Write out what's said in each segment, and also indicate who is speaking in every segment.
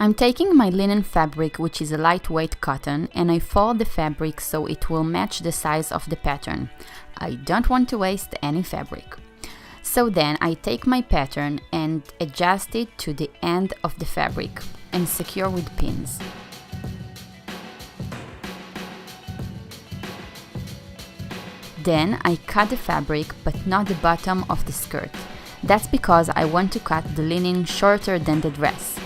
Speaker 1: I'm taking my linen fabric, which is a lightweight cotton, and I fold the fabric so it will match the size of the pattern. I don't want to waste any fabric. So then I take my pattern and adjust it to the end of the fabric and secure with pins. Then I cut the fabric but not the bottom of the skirt. That's because I want to cut the lining shorter than the dress.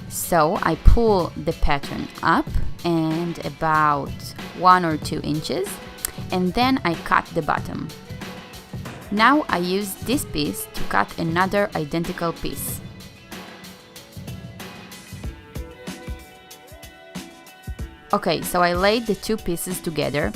Speaker 1: So I pull the pattern up and about 1 or 2 inches, and then I cut the bottom. Now I use this piece to cut another identical piece. Okay, so I laid the 2 pieces together,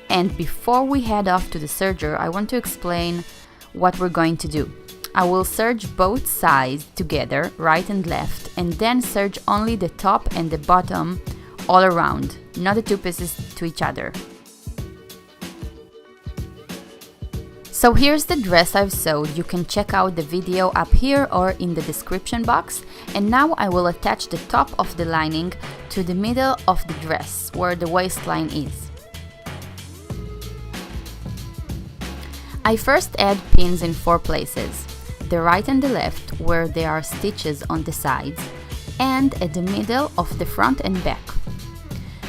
Speaker 1: and before we head off to the serger, I want to explain what we're going to do. I will serge both sides together, right and left, and then serge only the top and the bottom all around, not the 2 pieces to each other. So here's the dress I've sewed. You can check out the video up here or in the description box. And now I will attach the top of the lining to the middle of the dress, where the waistline is. I first add pins in 4 places. The right and the left, where there are stitches on the sides, and at the middle of the front and back.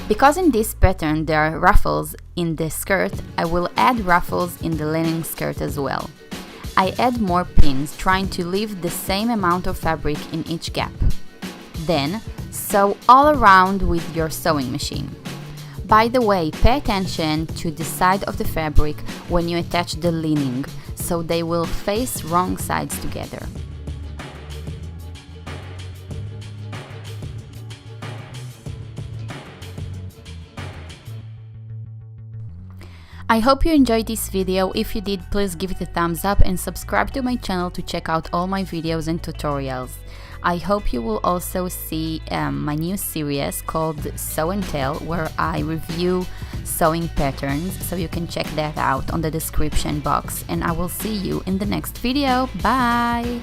Speaker 1: Because in this pattern there are ruffles in the skirt, I will add ruffles in the linen skirt as well. I add more pins, trying to leave the same amount of fabric in each gap. Then, sew all around with your sewing machine. By the way, pay attention to the side of the fabric when you attach the lining, so they will face wrong sides together. I hope you enjoyed this video. If you did, please give it a thumbs up and subscribe to my channel to check out all my videos and tutorials. I hope you will also see my new series called Sew and Tell, where I review sewing patterns, so you can check that out on the description box, and I will see you in the next video. Bye!